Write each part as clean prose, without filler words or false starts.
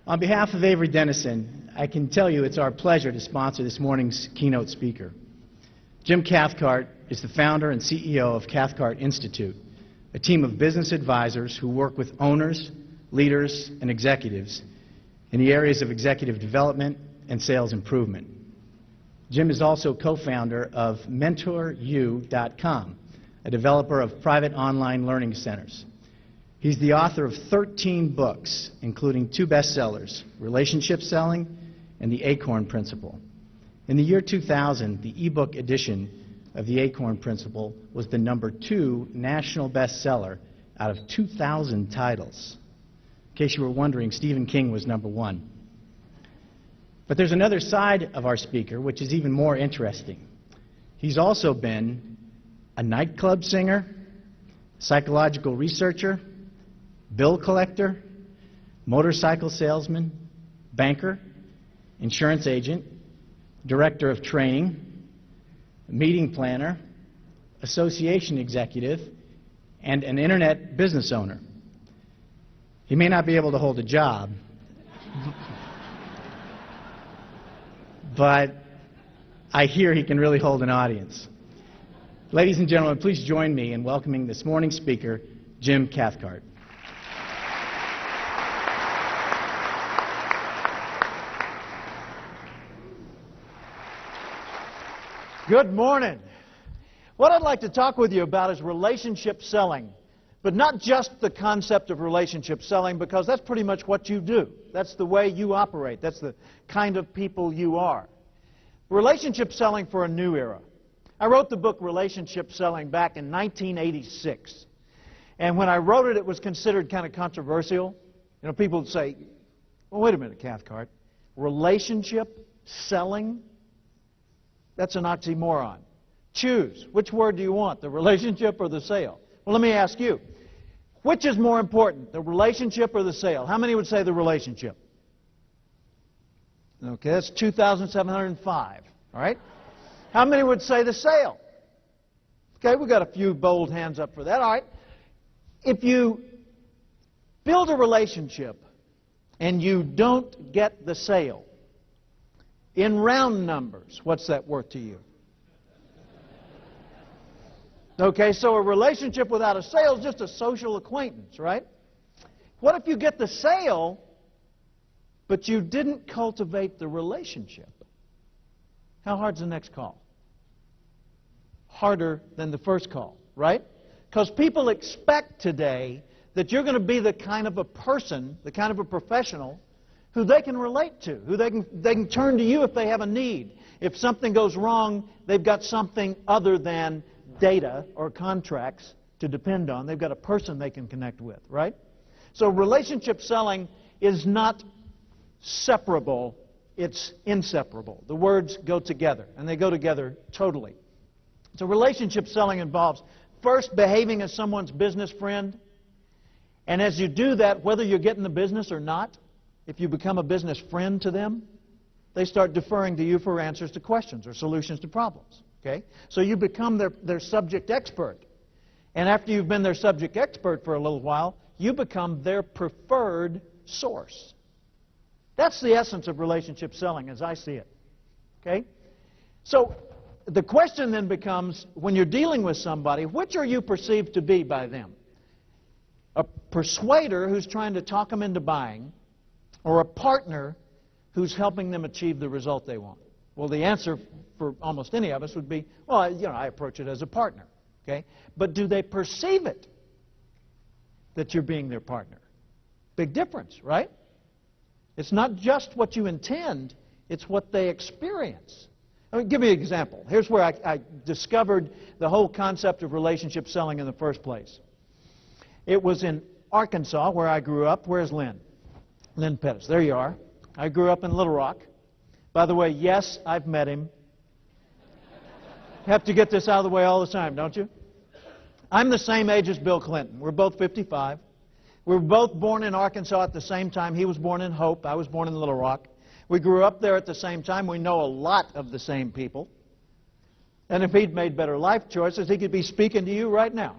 On behalf of Avery Dennison, I can tell you it's our pleasure to sponsor this morning's keynote speaker. Jim Cathcart is the founder and CEO of Cathcart Institute, a team of business advisors who work with owners, leaders, and executives in the areas of executive development and sales improvement. Jim is also co-founder of MentorU.com, a developer of private online learning centers. He's the author of 13 books, including 2 bestsellers, Relationship Selling and The Acorn Principle. In the year 2000, the ebook edition of The Acorn Principle was the #2 national bestseller out of 2,000 titles. In case you were wondering, Stephen King was #1. But there's another side of our speaker which is even more interesting. He's also been a nightclub singer, psychological researcher, bill collector, motorcycle salesman, banker, insurance agent, director of training, meeting planner, association executive, and an internet business owner. He may not be able to hold a job, but I hear he can really hold an audience. Ladies and gentlemen, please join me in welcoming this morning's speaker, Jim Cathcart. Good morning. What I'd like to talk with you about is relationship selling, but not just the concept of relationship selling, because that's pretty much what you do. That's the way you operate. That's the kind of people you are. Relationship selling for a new era. I wrote the book Relationship Selling back in 1986. And when I wrote it, it was considered kind of controversial. You know, people would say, well, wait a minute, Cathcart. Relationship selling? That's an oxymoron. Choose. Which word do you want, the relationship or the sale? Well, let me ask you. Which is more important, the relationship or the sale? How many would say the relationship? Okay, that's 2,705. All right? How many would say the sale? Okay, we've got a few bold hands up for that. All right. If you build a relationship and you don't get the sale, in round numbers, what's that worth to you? Okay, so a relationship without a sale is just a social acquaintance, right? What if you get the sale, but you didn't cultivate the relationship? How hard's the next call? Harder than the first call, right? Because people expect today that you're going to be the kind of a person, the kind of a professional who they can relate to, who they can turn to you if they have a need. If something goes wrong, they've got something other than data or contracts to depend on. They've got a person they can connect with, right? So relationship selling is not separable, it's inseparable. The words go together, and they go together totally. So relationship selling involves first behaving as someone's business friend, and as you do that, whether you're getting the business or not, if you become a business friend to them, they start deferring to you for answers to questions or solutions to problems. Okay? So you become their subject expert. And after you've been their subject expert for a little while, you become their preferred source. That's the essence of relationship selling as I see it. Okay? So the question then becomes, when you're dealing with somebody, which are you perceived to be by them? A persuader who's trying to talk them into buying, or a partner who's helping them achieve the result they want? Well, the answer for almost any of us would be, well, I approach it as a partner. Okay? But do they perceive it that you're being their partner? Big difference, right? It's not just what you intend, it's what they experience. Let me give you an example. Here's where I discovered the whole concept of relationship selling in the first place. It was in Arkansas, where I grew up. Where's Lynn? Lynn Pettis. There you are. I grew up in Little Rock. By the way, yes, I've met him. Have to get this out of the way all the time, don't you? I'm the same age as Bill Clinton. We're both 55. We were both born in Arkansas at the same time. He was born in Hope. I was born in Little Rock. We grew up there at the same time. We know a lot of the same people. And if he'd made better life choices, he could be speaking to you right now.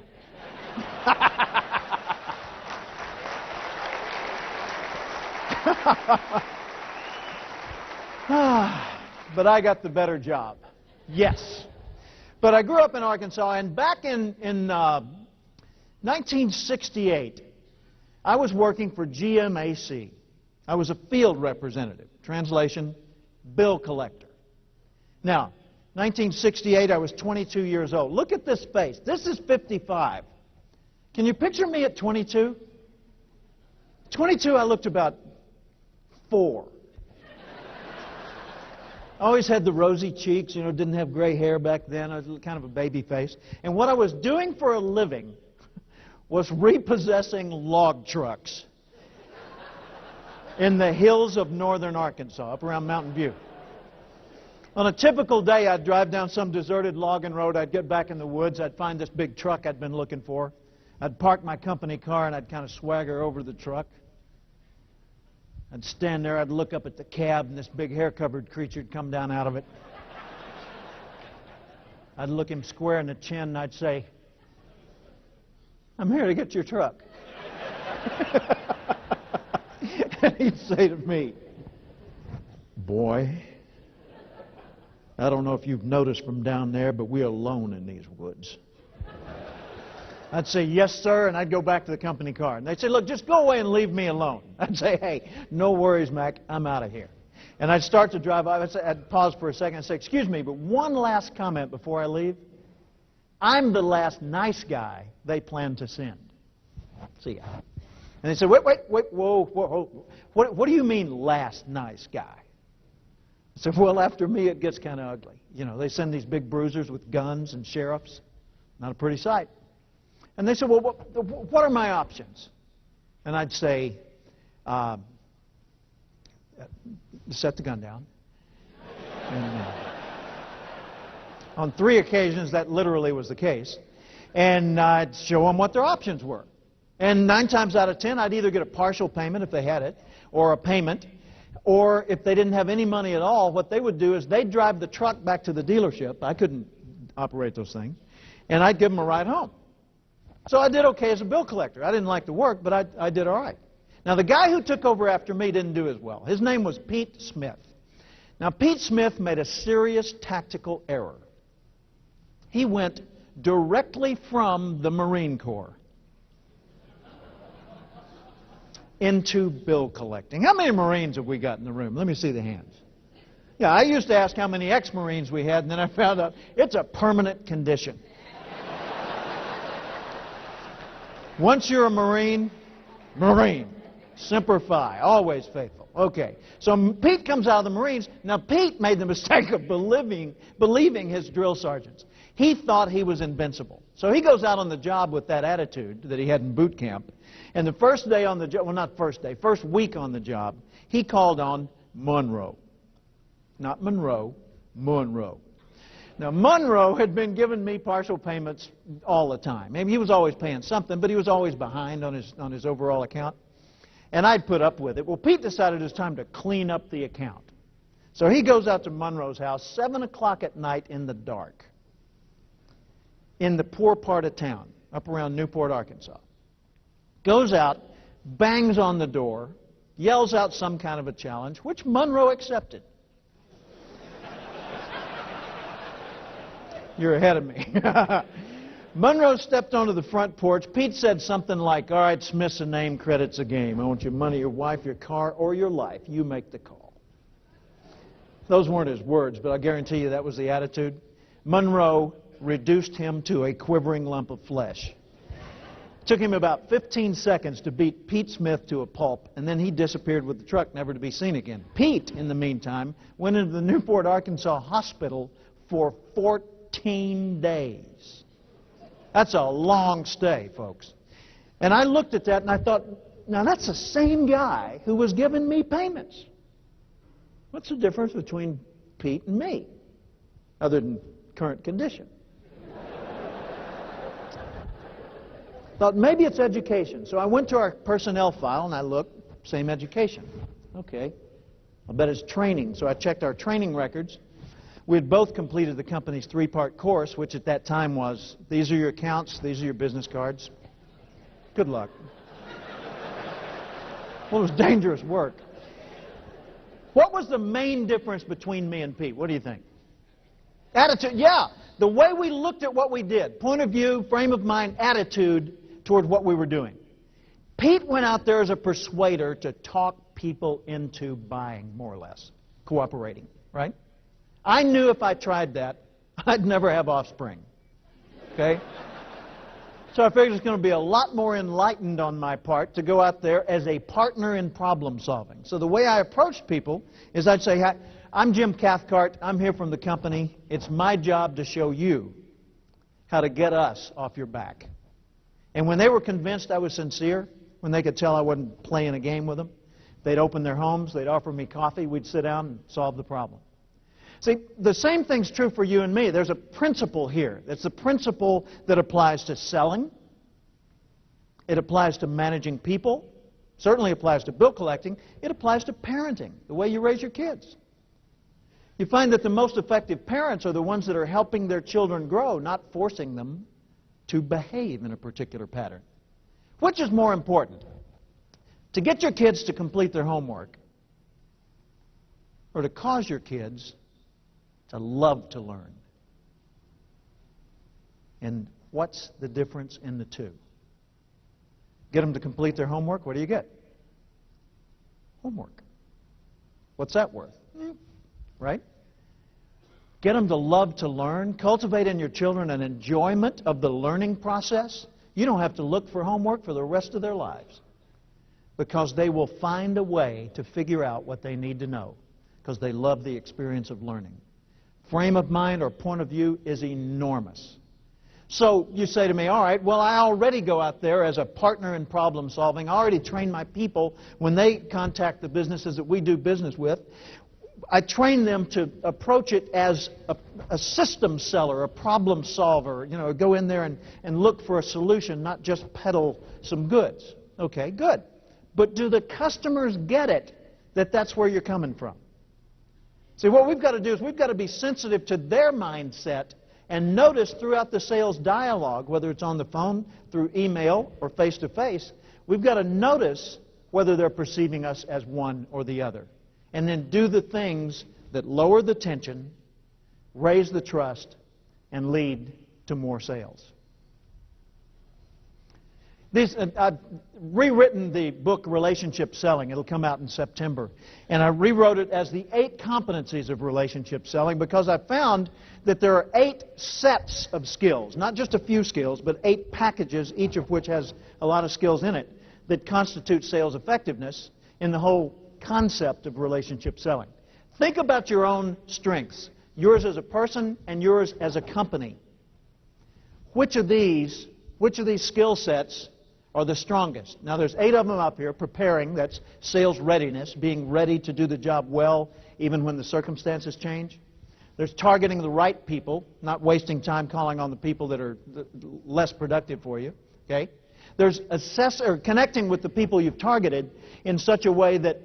But I got the better job. Yes. But I grew up in Arkansas, and back in 1968, I was working for GMAC. I was a field representative. Translation, bill collector. Now, 1968, I was 22 years old. Look at this face. This is 55. Can you picture me at 22? 22, I looked about 4. I always had the rosy cheeks, you know, didn't have gray hair back then. I was kind of a baby face. And what I was doing for a living was repossessing log trucks in the hills of northern Arkansas, up around Mountain View. On a typical day, I'd drive down some deserted logging road. I'd get back in the woods. I'd find this big truck I'd been looking for. I'd park my company car, and I'd kind of swagger over the truck. I'd stand there, I'd look up at the cab, and this big hair-covered creature would come down out of it. I'd look him square in the chin, and I'd say, "I'm here to get your truck." And he'd say to me, "Boy, I don't know if you've noticed from down there, but we're alone in these woods." I'd say, "Yes, sir," and I'd go back to the company car. And they'd say, "Look, just go away and leave me alone." I'd say, "Hey, no worries, Mac, I'm out of here." And I'd start to drive off. I'd pause for a second and say, "Excuse me, but one last comment before I leave. I'm the last nice guy they plan to send. See ya." And they said, wait, whoa. What do you mean, last nice guy?" I said, "Well, after me, it gets kind of ugly. You know, they send these big bruisers with guns and sheriffs. Not a pretty sight." And they said, "Well, what are my options?" And I'd say, "Set the gun down." And, on 3 occasions, that literally was the case. And I'd show them what their options were. And 9 times out of 10, I'd either get a partial payment if they had it, or a payment, or if they didn't have any money at all, what they would do is they'd drive the truck back to the dealership. I couldn't operate those things. And I'd give them a ride home. So I did okay as a bill collector. I didn't like the work, but I did all right. Now, the guy who took over after me didn't do as well. His name was Pete Smith. Now, Pete Smith made a serious tactical error. He went directly from the Marine Corps into bill collecting. How many Marines have we got in the room? Let me see the hands. Yeah, I used to ask how many ex-Marines we had, and then I found out it's a permanent condition. Once you're a Marine, Semper Fi, always faithful. Okay, so Pete comes out of the Marines. Now, Pete made the mistake of believing his drill sergeants. He thought he was invincible. So he goes out on the job with that attitude that he had in boot camp. And the first day on the job, well, not first day, first week on the job, he called on Monroe. Not Monroe, Monroe. Now, Monroe had been giving me partial payments all the time. Maybe he was always paying something, but he was always behind on his overall account. And I'd put up with it. Well, Pete decided it was time to clean up the account. So he goes out to Monroe's house, 7 o'clock at night in the dark, in the poor part of town, up around Newport, Arkansas. Goes out, bangs on the door, yells out some kind of a challenge, which Monroe accepted. You're ahead of me. Monroe stepped onto the front porch. Pete said something like, "All right, Smith's a name, credit's a game. I want your money, your wife, your car, or your life. You make the call." Those weren't his words, but I guarantee you that was the attitude. Monroe reduced him to a quivering lump of flesh. It took him about 15 seconds to beat Pete Smith to a pulp, and then he disappeared with the truck, never to be seen again. Pete, in the meantime, went into the Newport, Arkansas hospital for 14 days. That's a long stay, folks. And I looked at that and I thought, now that's the same guy who was giving me payments. What's the difference between Pete and me, other than current condition? Thought maybe it's education. So I went to our personnel file and I looked, same education. Okay, I'll bet it's training. So I checked our training records. We had both completed the company's 3-part course, which at that time was, these are your accounts, these are your business cards. Good luck. Well, it was dangerous work. What was the main difference between me and Pete? What do you think? Attitude, yeah. The way we looked at what we did. Point of view, frame of mind, attitude toward what we were doing. Pete went out there as a persuader to talk people into buying, more or less, cooperating, right? I knew if I tried that, I'd never have offspring, okay? So I figured it's going to be a lot more enlightened on my part to go out there as a partner in problem solving. So the way I approached people is I'd say, "Hi, I'm Jim Cathcart. I'm here from the company. It's my job to show you how to get us off your back." And when they were convinced I was sincere, when they could tell I wasn't playing a game with them, they'd open their homes, they'd offer me coffee, we'd sit down and solve the problem. See, the same thing's true for you and me. There's a principle here. It's the principle that applies to selling. It applies to managing people. Certainly applies to bill collecting. It applies to parenting, the way you raise your kids. You find that the most effective parents are the ones that are helping their children grow, not forcing them to behave in a particular pattern. Which is more important? To get your kids to complete their homework, or to cause your kids to love to learn? And what's the difference in the two? Get them to complete their homework, what do you get? Homework. What's that worth? Right? Get them to love to learn. Cultivate in your children an enjoyment of the learning process. You don't have to look for homework for the rest of their lives, because they will find a way to figure out what they need to know, because they love the experience of learning. Frame of mind or point of view is enormous. So you say to me, all right, well, I already go out there as a partner in problem solving. I already train my people when they contact the businesses that we do business with. I train them to approach it as a system seller, a problem solver. You know, go in there and look for a solution, not just peddle some goods. Okay, good. But do the customers get it that that's where you're coming from? See, what we've got to do is we've got to be sensitive to their mindset and notice throughout the sales dialogue, whether it's on the phone, through email, or face-to-face, we've got to notice whether they're perceiving us as one or the other. And then do the things that lower the tension, raise the trust, and lead to more sales. I've rewritten the book Relationship Selling. It'll come out in September. And I rewrote it as the 8 competencies of relationship selling, because I found that there are 8 sets of skills, not just a few skills, but 8 packages, each of which has a lot of skills in it, that constitute sales effectiveness in the whole concept of relationship selling. Think about your own strengths, yours as a person and yours as a company. Which of these skill sets are the strongest? Now, there's 8 of them up here. Preparing, that's sales readiness, being ready to do the job well even when the circumstances change. There's targeting the right people, not wasting time calling on the people that are less productive for you. Okay? There's connecting with the people you've targeted in such a way that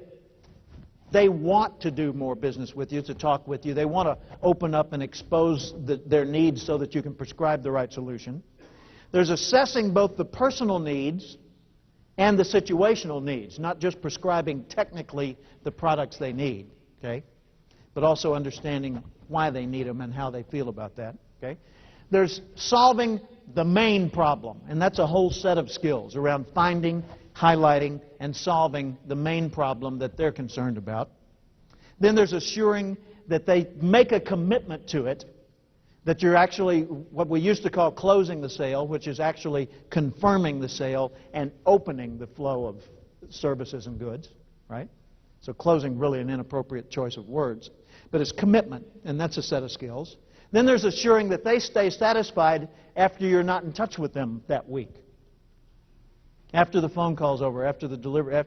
they want to do more business with you, to talk with you. They want to open up and expose their needs so that you can prescribe the right solution. There's assessing both the personal needs and the situational needs, not just prescribing technically the products they need, okay, but also understanding why they need them and how they feel about that, okay. There's solving the main problem, and that's a whole set of skills around finding, highlighting, and solving the main problem that they're concerned about. Then there's assuring that they make a commitment to it, that you're actually what we used to call closing the sale, which is actually confirming the sale and opening the flow of services and goods, right? So closing, really an inappropriate choice of words, but it's commitment, and that's a set of skills. Then there's assuring that they stay satisfied after you're not in touch with them that week. After the phone call's over, after the delivery,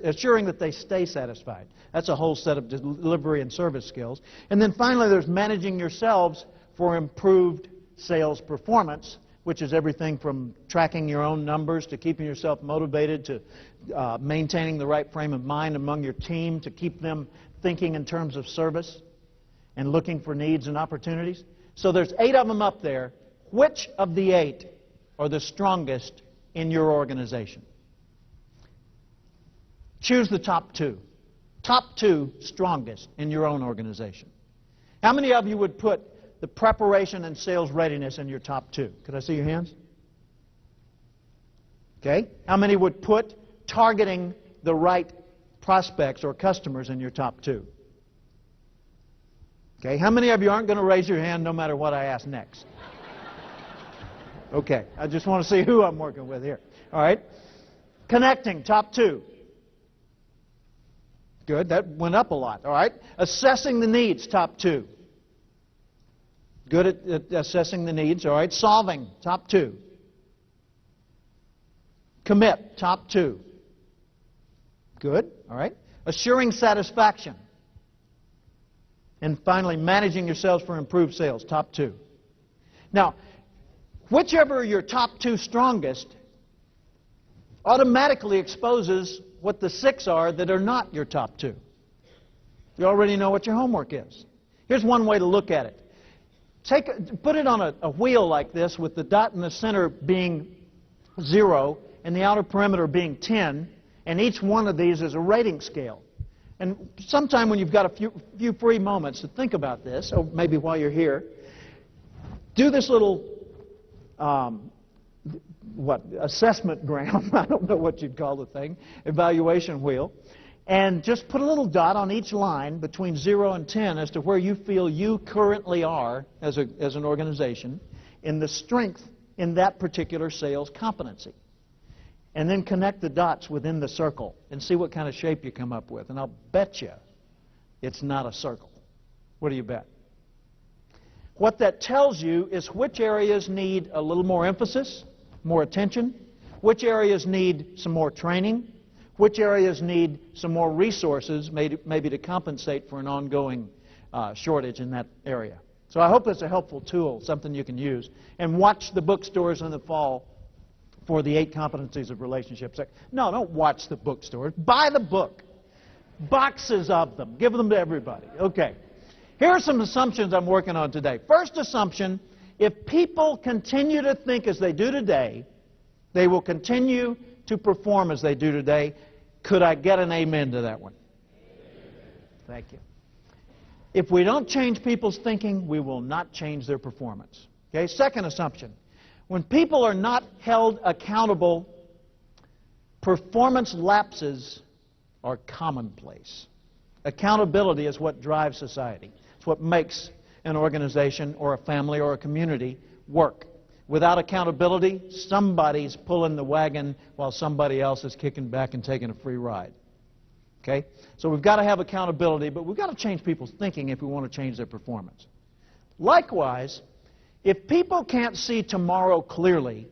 assuring that they stay satisfied. That's a whole set of delivery and service skills. And then finally, there's managing yourselves for improved sales performance, which is everything from tracking your own numbers to keeping yourself motivated to maintaining the right frame of mind among your team to keep them thinking in terms of service and looking for needs and opportunities. So there's 8 of them up there. Which of the 8 are the strongest in your organization? Choose the top 2. Top 2 strongest in your own organization. How many of you would put the preparation and sales readiness in your top 2? Could I see your hands? Okay. How many would put targeting the right prospects or customers in your top 2? Okay. How many of you aren't going to raise your hand no matter what I ask next? Okay. I just want to see who I'm working with here. All right. Connecting, top 2. Good. That went up a lot. All right. Assessing the needs, top 2. Good at assessing the needs. All right. Solving, top 2. Commit, top 2. Good. All right. Assuring satisfaction. And finally, managing yourselves for improved sales, top 2. Now, whichever are your top 2 strongest automatically exposes what the 6 are that are not your top 2. You already know what your homework is. Here's one way to look at it. Put it on a wheel like this with the dot in the center being 0 and the outer perimeter being 10, and each one of these is a rating scale. And sometime when you've got a few free moments to think about this, or maybe while you're here, do this little assessment gram, I don't know what you'd call the thing, evaluation wheel, and just put a little dot on each line between 0 and 10 as to where you feel you currently are as an organization in the strength in that particular sales competency. And then connect the dots within the circle and see what kind of shape you come up with. And I'll bet you it's not a circle. What do you bet? What that tells you is which areas need a little more emphasis, more attention, which areas need some more training, which areas need some more resources maybe to compensate for an ongoing shortage in that area. So I hope it's a helpful tool, something you can use. And watch the bookstores in the fall for the 8 competencies of relationships. No, don't watch the bookstores. Buy the book. Boxes of them. Give them to everybody. Okay. Here are some assumptions I'm working on today. First assumption, if people continue to think as they do today, they will continue to perform as they do today. Could I get an amen to that one? Thank you. If we don't change people's thinking, we will not change their performance. Okay. Second assumption. When people are not held accountable, performance lapses are commonplace. Accountability is what drives society. It's what makes an organization or a family or a community work. Without accountability, somebody's pulling the wagon while somebody else is kicking back and taking a free ride. Okay? So we've got to have accountability, but we've got to change people's thinking if we want to change their performance. Likewise, if people can't see tomorrow clearly,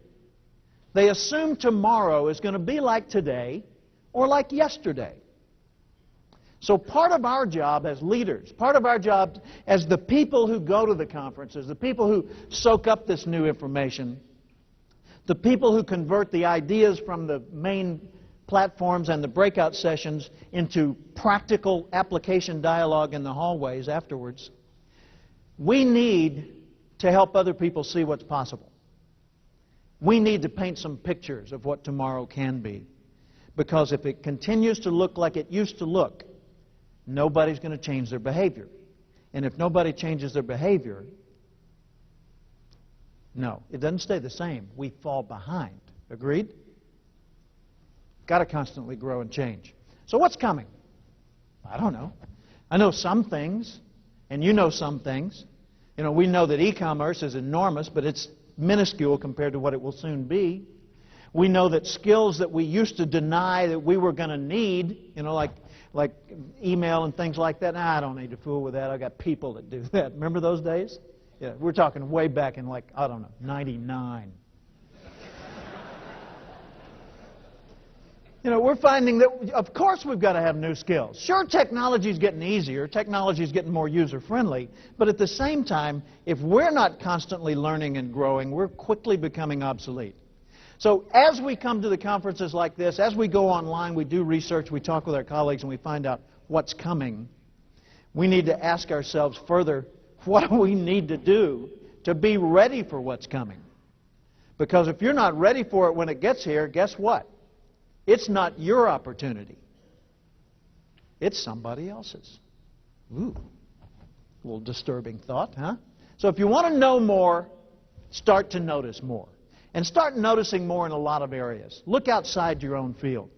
they assume tomorrow is going to be like today or like yesterday. So part of our job as leaders, part of our job as the people who go to the conferences, the people who soak up this new information, the people who convert the ideas from the main platforms and the breakout sessions into practical application dialogue in the hallways afterwards, we need to help other people see what's possible. We need to paint some pictures of what tomorrow can be. Because if it continues to look like it used to look, nobody's going to change their behavior. And if nobody changes their behavior, no, it doesn't stay the same. We fall behind. Agreed? Got to constantly grow and change. So what's coming? I don't know. I know some things, and you know some things. You know, we know that e-commerce is enormous, but it's minuscule compared to what it will soon be. We know that skills that we used to deny that we were going to need, you know, like email and things like that. Nah, I don't need to fool with that. I got people that do that. Remember those days? Yeah, we're talking way back in like, I don't know, 99. You know, we're finding that, of course, we've got to have new skills. Sure, technology's getting easier. Technology's getting more user-friendly. But at the same time, if we're not constantly learning and growing, we're quickly becoming obsolete. So as we come to the conferences like this, as we go online, we do research, we talk with our colleagues, and we find out what's coming, we need to ask ourselves further, what do we need to do to be ready for what's coming? Because if you're not ready for it when it gets here, guess what? It's not your opportunity. It's somebody else's. Ooh, a little disturbing thought, huh? So if you want to know more, start to notice more. And start noticing more in a lot of areas. Look outside your own field.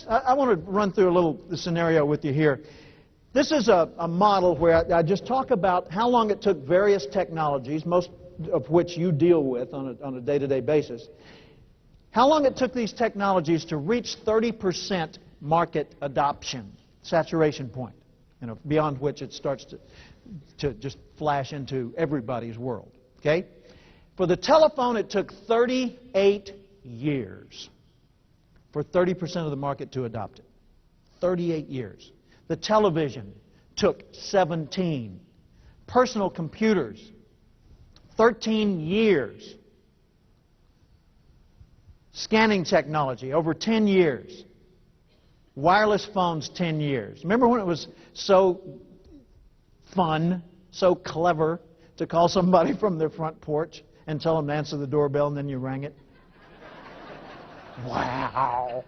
I want to run through a little scenario with you here. This is a model where I just talk about how long it took various technologies, most of which you deal with on a day-to-day basis, how long it took these technologies to reach 30% market adoption, saturation point, beyond which it starts to just flash into everybody's world. Okay? For the telephone, it took 38 years for 30% of the market to adopt it. 38 years. The television took 17. Personal computers, 13 years. Scanning technology, over 10 years. Wireless phones, 10 years. Remember when it was so fun, so clever to call somebody from their front porch and tell them to answer the doorbell and then you rang it? Wow.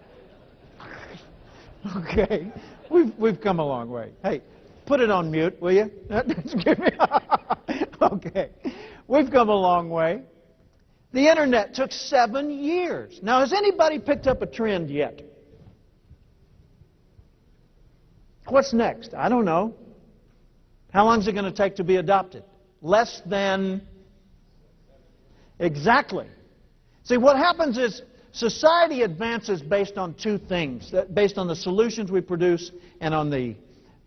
Okay. We've come a long way. Hey, put it on mute, will you? Okay. We've come a long way. The Internet took 7 years. Now, has anybody picked up a trend yet? What's next? I don't know. How long is it going to take to be adopted? Less than... Exactly. See, what happens is society advances based on two things, based on the solutions we produce and on the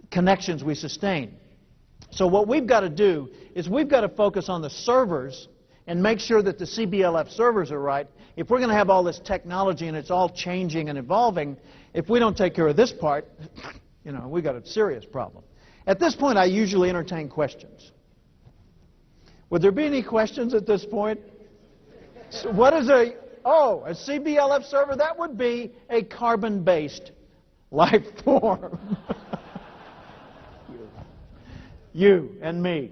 connections we sustain. So what we've got to do is we've got to focus on the servers and make sure that the CBLF servers are right. If we're going to have all this technology and it's all changing and evolving, if we don't take care of this part, we've got a serious problem. At this point, I usually entertain questions. Would there be any questions at this point? So what is a CBLF server? That would be a carbon-based life form. You and me.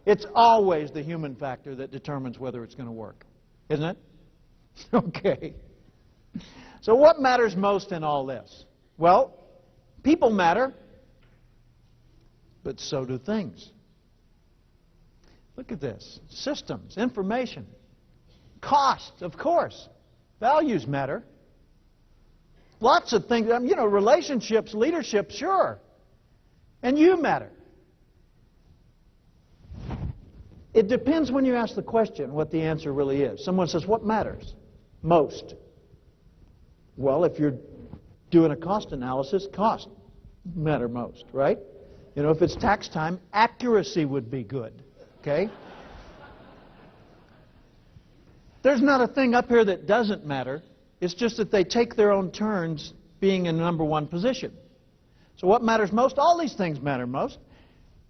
It's always the human factor that determines whether it's going to work, isn't it? Okay. So what matters most in all this? Well, people matter, but so do things. Look at this. Systems, information, cost, of course. Values matter. Lots of things. Relationships, leadership, sure. And you matter. It depends when you ask the question what the answer really is. Someone says, what matters most? Well, if you're doing a cost analysis, cost matter most, right? If it's tax time, accuracy would be good, okay? There's not a thing up here that doesn't matter. It's just that they take their own turns being in number one position. So what matters most? All these things matter most,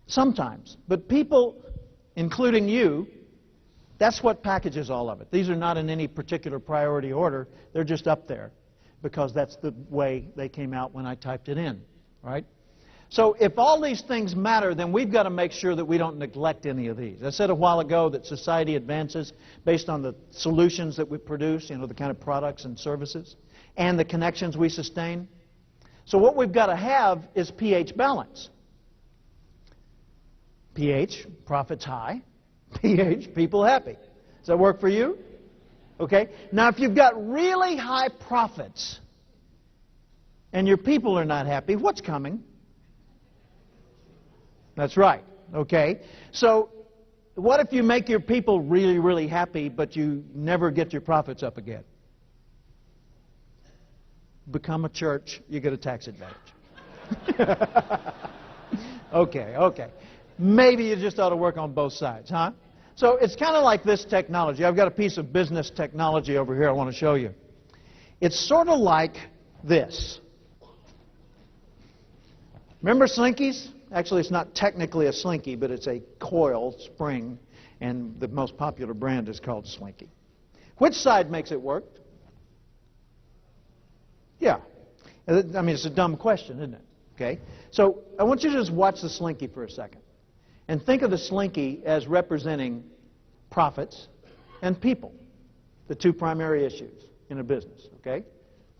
sometimes. But people, including you, that's what packages all of it. These are not in any particular priority order. They're just up there because that's the way they came out when I typed it in, right? So if all these things matter, then we've got to make sure that we don't neglect any of these. I said a while ago that society advances based on the solutions that we produce, the kind of products and services, and the connections we sustain. So what we've got to have is pH balance. pH, profits high. pH, people happy. Does that work for you? Okay. Now, if you've got really high profits and your people are not happy, what's coming? That's right. Okay. So what if you make your people really, really happy, but you never get your profits up again? Become a church, you get a tax advantage. Okay. Maybe you just ought to work on both sides, huh? So it's kind of like this technology. I've got a piece of business technology over here I want to show you. It's sort of like this. Remember slinkies? Actually, it's not technically a slinky, but it's a coil spring, and the most popular brand is called Slinky. Which side makes it work? Yeah. It's a dumb question, isn't it? Okay. So I want you to just watch the Slinky for a second. And think of the Slinky as representing profits and people, the two primary issues in a business, okay?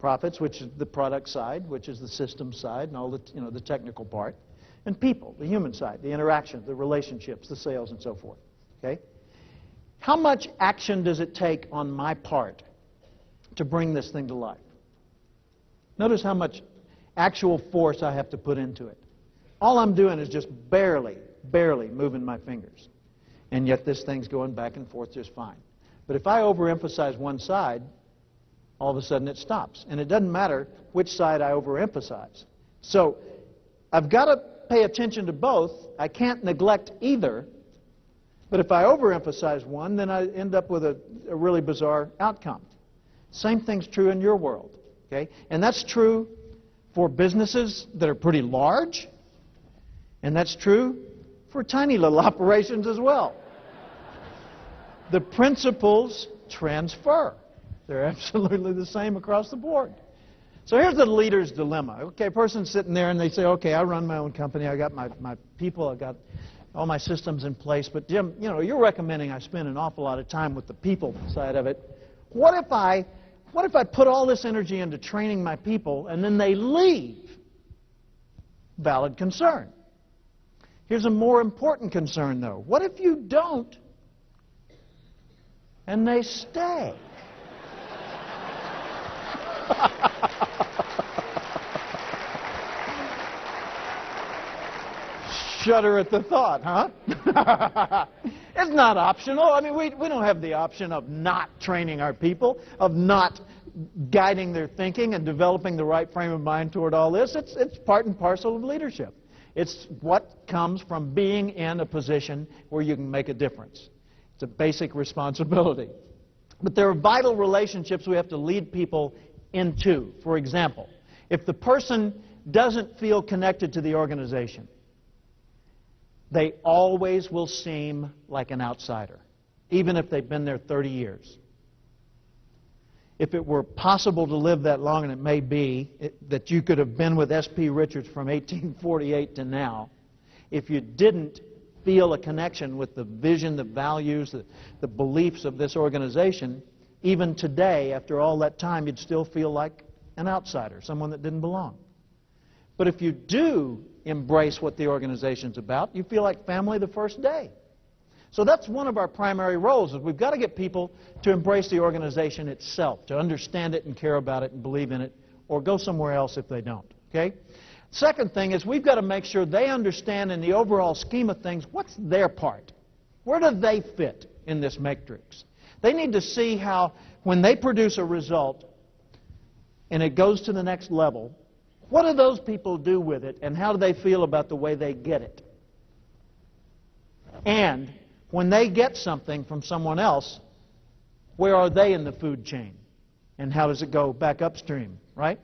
Profits, which is the product side, which is the system side, and all the, the technical part. And people, the human side, the interaction, the relationships, the sales, and so forth. Okay? How much action does it take on my part to bring this thing to life? Notice how much actual force I have to put into it. All I'm doing is just barely moving my fingers. And yet this thing's going back and forth just fine. But if I overemphasize one side, all of a sudden it stops. And it doesn't matter which side I overemphasize. So I've got to pay attention to both. I can't neglect either. But if I overemphasize one, then I end up with a really bizarre outcome. Same thing's true in your world. Okay? And that's true for businesses that are pretty large. And that's true for tiny little operations as well. The principles transfer. They're absolutely the same across the board. So here's the leader's dilemma. Okay, a person's sitting there and they say, okay, I run my own company. I got my people. I got all my systems in place. But Jim, you're recommending I spend an awful lot of time with the people side of it. What if I put all this energy into training my people and then they leave? Valid concern. Here's a more important concern, though. What if you don't and they stay? Shudder at the thought, huh? It's not optional. I mean, we don't have the option of not training our people, of not guiding their thinking and developing the right frame of mind toward all this. It's part and parcel of leadership. It's what comes from being in a position where you can make a difference. It's a basic responsibility. But there are vital relationships we have to lead people into. For example, if the person doesn't feel connected to the organization, they always will seem like an outsider, even if they've been there 30 years. If it were possible to live that long, and it may be, that you could have been with S.P. Richards from 1848 to now, if you didn't feel a connection with the vision, the values, the beliefs of this organization, even today, after all that time, you'd still feel like an outsider, someone that didn't belong. But if you do embrace what the organization's about, you feel like family the first day. So that's one of our primary roles, is we've got to get people to embrace the organization itself, to understand it and care about it and believe in it, or go somewhere else if they don't. Okay? Second thing is we've got to make sure they understand in the overall scheme of things, what's their part? Where do they fit in this matrix? They need to see how, when they produce a result and it goes to the next level, what do those people do with it, and how do they feel about the way they get it? And when they get something from someone else, where are they in the food chain? And how does it go back upstream, right?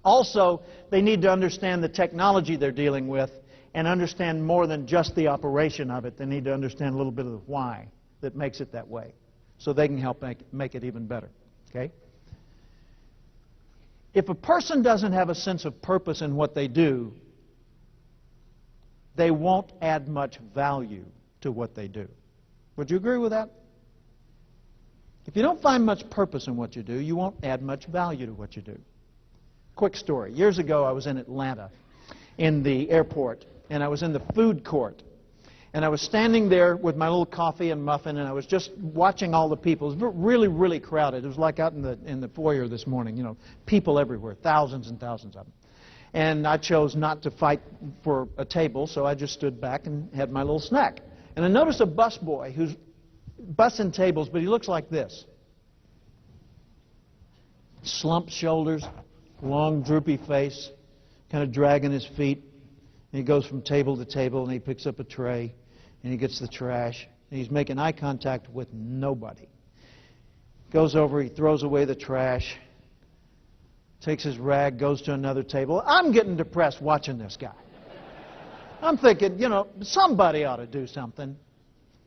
Also, they need to understand the technology they're dealing with and understand more than just the operation of it. They need to understand a little bit of the why that makes it that way, so they can help make it even better. Okay? If a person doesn't have a sense of purpose in what they do, they won't add much value to what they do. Would you agree with that? If you don't find much purpose in what you do, you won't add much value to what you do. Quick story. Years ago, I was in Atlanta in the airport, and I was in the food court. And I was standing there with my little coffee and muffin, and I was just watching all the people. It was really, really crowded. It was like out in the foyer this morning, people everywhere, thousands and thousands of them. And I chose not to fight for a table, so I just stood back and had my little snack. And I noticed a busboy who's bussing tables, but he looks like this. Slumped shoulders, long droopy face, kind of dragging his feet. And he goes from table to table, and he picks up a tray, and he gets the trash, and he's making eye contact with nobody. Goes over, he throws away the trash, takes his rag, goes to another table. I'm getting depressed watching this guy. I'm thinking, somebody ought to do something.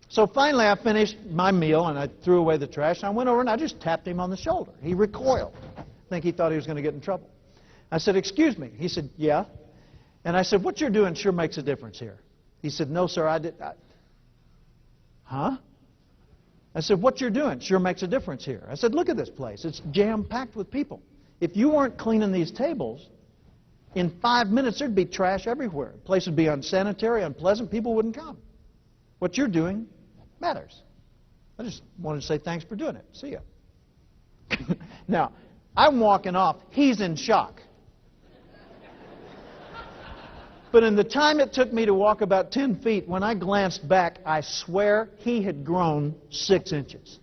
So finally I finished my meal, and I threw away the trash, and I went over and I just tapped him on the shoulder. He recoiled. I think he thought he was going to get in trouble. I said, "Excuse me." He said, "Yeah." And I said, "What you're doing sure makes a difference here." He said, "No, sir, Huh? I said, "What you're doing sure makes a difference here." I said, "Look at this place. It's jam-packed with people. If you weren't cleaning these tables, in 5 minutes there'd be trash everywhere. The place would be unsanitary, unpleasant. People wouldn't come. What you're doing matters. I just wanted to say thanks for doing it. See ya. Now, I'm walking off. He's in shock. But in the time it took me to walk about 10 feet, when I glanced back, I swear he had grown 6 inches.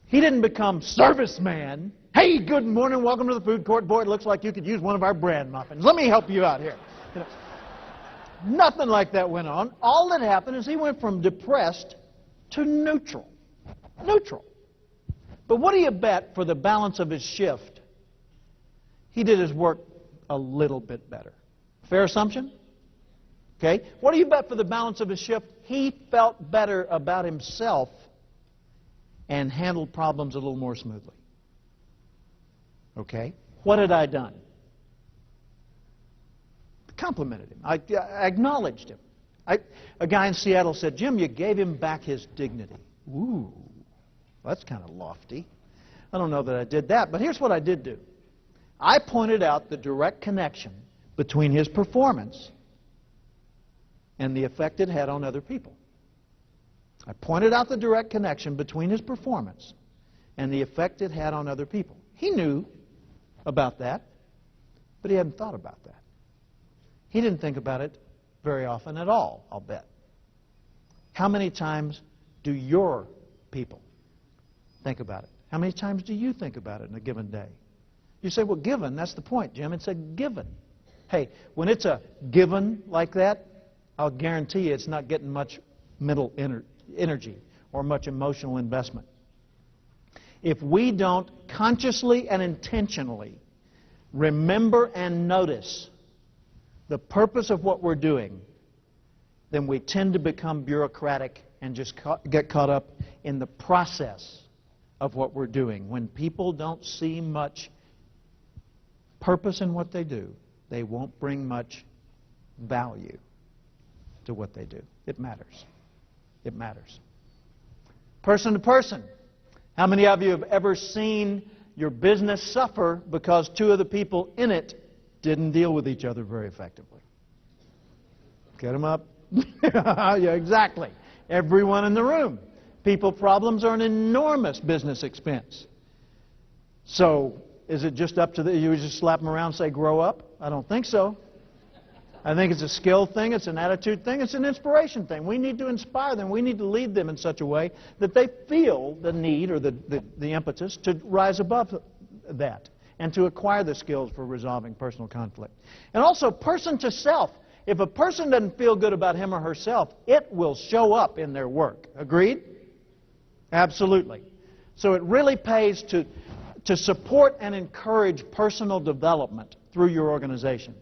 He didn't become serviceman. Hey, good morning, welcome to the food court. Boy, it looks like you could use one of our bran muffins. Let me help you out here. You know, nothing like that went on. All that happened is he went from depressed to neutral. Neutral. But what do you bet for the balance of his shift? He did his work a little bit better. Fair assumption? Okay. What do you bet for the balance of his shift? He felt better about himself and handled problems a little more smoothly. Okay. What had I done? Complimented him. I acknowledged him. A guy in Seattle said, Jim, you gave him back his dignity. Ooh, that's kind of lofty. I don't know that I did that, but here's what I did do. I pointed out the direct connection between his performance and the effect it had on other people. I pointed out the direct connection between his performance and the effect it had on other people. He knew about that, but he hadn't thought about that. He didn't think about it very often at all, I'll bet. How many times do your people think about it? How many times do you think about it in a given day? You say, well, given, that's the point, Jim. It's a given. Hey, when it's a given like that, I'll guarantee you it's not getting much mental energy or much emotional investment. If we don't consciously and intentionally remember and notice the purpose of what we're doing, then we tend to become bureaucratic and just get caught up in the process of what we're doing. When people don't see much purpose in what they do, they won't bring much value to what they do. It matters. It matters. Person to person. How many of you have ever seen your business suffer because two of the people in it didn't deal with each other very effectively? Get them up? Yeah, exactly. Everyone in the room. People problems are an enormous business expense. So, is it just up to you just slap them around and say, grow up? I don't think so. I think it's a skill thing, it's an attitude thing, it's an inspiration thing. We need to inspire them. We need to lead them in such a way that they feel the need or the impetus to rise above that and to acquire the skills for resolving personal conflict. And also, person to self. If a person doesn't feel good about him or herself, it will show up in their work. Agreed? Absolutely. So it really pays to support and encourage personal development through your organization.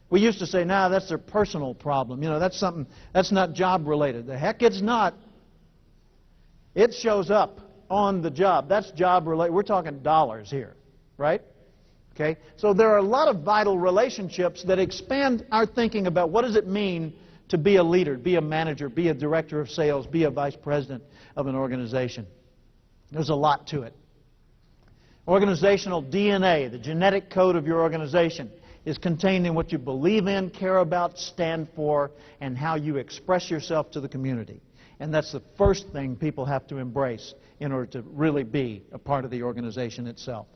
We used to say, nah, that's their personal problem. You know, that's something, that's not job related. The heck it's not. It shows up on the job. That's job related. We're talking dollars here, right? Okay? So there are a lot of vital relationships that expand our thinking about what does it mean to be a leader, be a manager, be a director of sales, be a vice president of an organization. There's a lot to it. Organizational DNA, the genetic code of your organization, is contained in what you believe in, care about, stand for, and how you express yourself to the community. And that's the first thing people have to embrace in order to really be a part of the organization itself.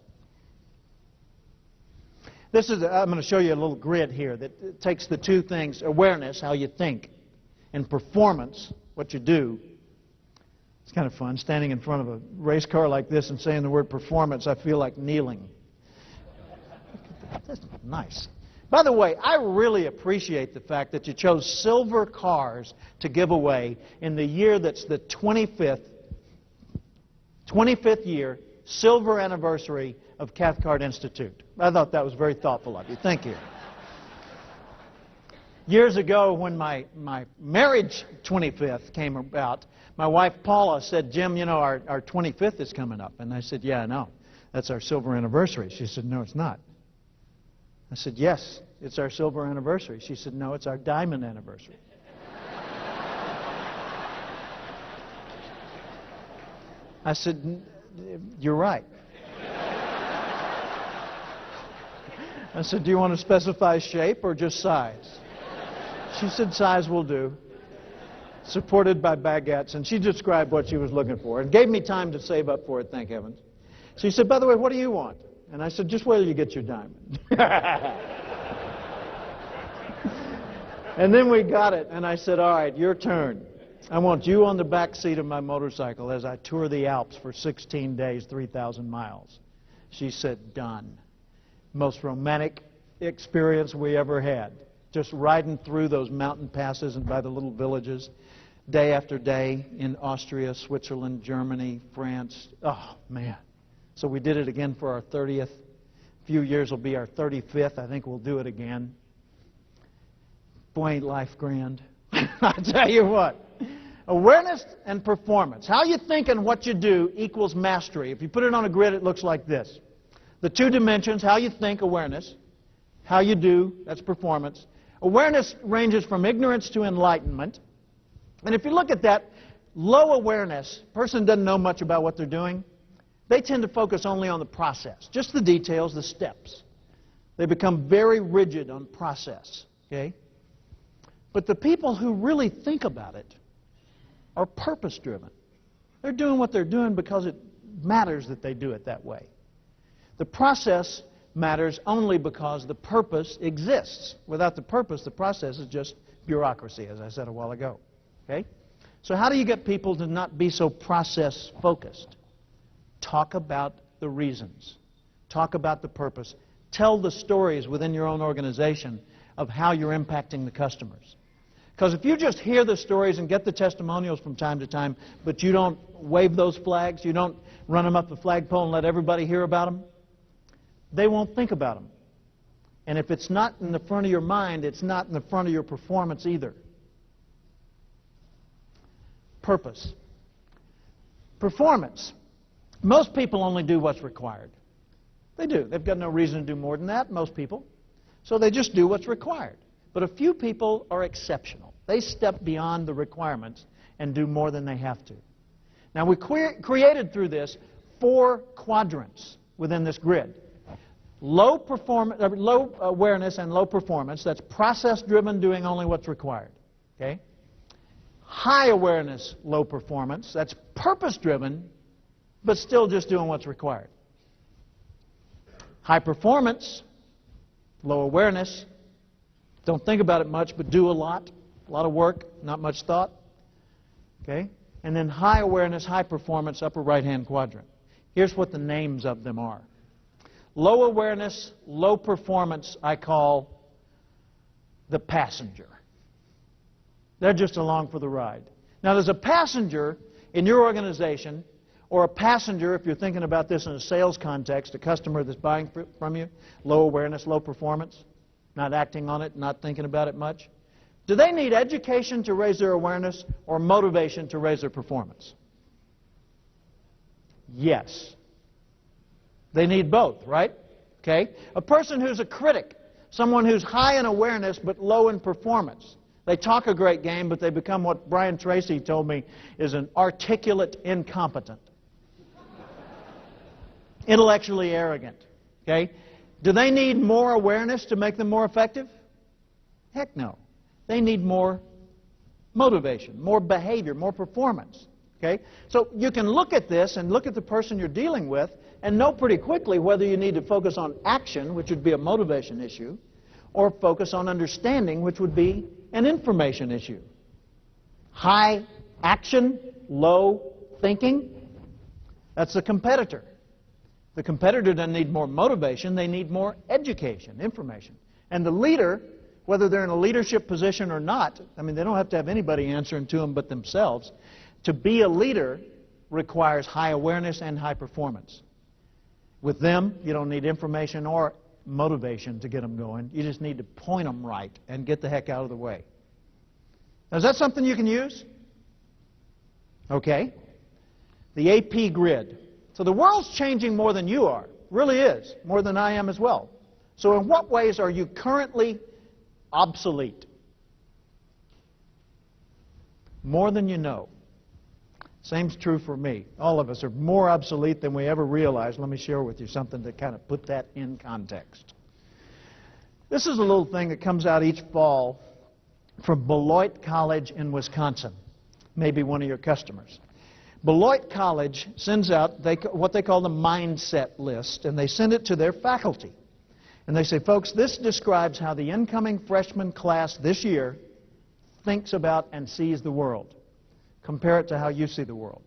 I'm going to show you a little grid here that takes the two things, awareness, how you think, and performance, what you do. It's kind of fun, standing in front of a race car like this and saying the word performance, I feel like kneeling. That's nice. By the way, I really appreciate the fact that you chose silver cars to give away in the year that's the 25th year, silver anniversary of Cathcart Institute. I thought that was very thoughtful of you. Thank you. Years ago, when my marriage 25th came about, my wife Paula said, Jim, you know, our 25th is coming up. And I said, yeah, I know. That's our silver anniversary. She said, no, it's not. I said, yes, it's our silver anniversary. She said, no, it's our diamond anniversary. I said, you're right. I said, do you want to specify shape or just size? She said, size will do. Supported by baguettes. And she described what she was looking for and gave me time to save up for it, thank heavens. She said, by the way, what do you want? And I said, just wait till you get your diamond. And then we got it, and I said, all right, your turn. I want you on the back seat of my motorcycle as I tour the Alps for 16 days, 3,000 miles. She said, done. Most romantic experience we ever had. Just riding through those mountain passes and by the little villages, day after day in Austria, Switzerland, Germany, France. Oh, man. So we did it again for our 30th. A few years will be our 35th. I think we'll do it again. Boy, ain't life grand. I tell you what. Awareness and performance. How you think and what you do equals mastery. If you put it on a grid, it looks like this. The two dimensions, how you think, awareness. How you do, that's performance. Awareness ranges from ignorance to enlightenment. And if you look at that, low awareness, person doesn't know much about what they're doing. They tend to focus only on the process, just the details, the steps. They become very rigid on process, okay? But the people who really think about it are purpose-driven. They're doing what they're doing because it matters that they do it that way. The process matters only because the purpose exists. Without the purpose, the process is just bureaucracy, as I said a while ago. Okay? So how do you get people to not be so process-focused? Talk about the reasons. Talk about the purpose. Tell the stories within your own organization of how you're impacting the customers. Because if you just hear the stories and get the testimonials from time to time, but you don't wave those flags, you don't run them up the flagpole and let everybody hear about them, they won't think about them. And if it's not in the front of your mind, it's not in the front of your performance either. Purpose. Performance. Most people only do what's required. They do. They've got no reason to do more than that, most people. So they just do what's required. But a few people are exceptional. They step beyond the requirements and do more than they have to. Now, we created through this 4 quadrants within this grid. Low awareness and low performance, that's process-driven, doing only what's required. Okay? High awareness, low performance, that's purpose-driven, but still just doing what's required. High performance, low awareness, don't think about it much, but do a lot of work, not much thought. Okay? And then high awareness, high performance, upper right-hand quadrant. Here's what the names of them are. Low awareness, low performance, I call the passenger. They're just along for the ride. Now, there's a passenger in your organization, or a passenger, if you're thinking about this in a sales context, a customer that's buying from you, low awareness, low performance, not acting on it, not thinking about it much. Do they need education to raise their awareness or motivation to raise their performance? Yes. They need both, right? Okay? A person who's a critic, someone who's high in awareness but low in performance. They talk a great game, but they become what Brian Tracy told me is an articulate incompetent. Intellectually arrogant. Okay? Do they need more awareness to make them more effective? Heck no. They need more motivation, more behavior, more performance. Okay? So you can look at this and look at the person you're dealing with and know pretty quickly whether you need to focus on action, which would be a motivation issue, or focus on understanding, which would be an information issue. High action, low thinking, that's the competitor. The competitor doesn't need more motivation, they need more education, information. And the leader, whether they're in a leadership position or not, I mean, they don't have to have anybody answering to them but themselves. To be a leader requires high awareness and high performance. With them, you don't need information or motivation to get them going. You just need to point them right and get the heck out of the way. Now, is that something you can use? Okay. The AP grid. So the world's changing more than you are. Really is. More than I am as well. So in what ways are you currently obsolete? More than you know. Same's true for me. All of us are more obsolete than we ever realized. Let me share with you something to kind of put that in context. This is a little thing that comes out each fall from Beloit College in Wisconsin, maybe one of your customers. Beloit College sends out what they call the mindset list, and they send it to their faculty. And they say, folks, this describes how the incoming freshman class this year thinks about and sees the world. Compare it to how you see the world.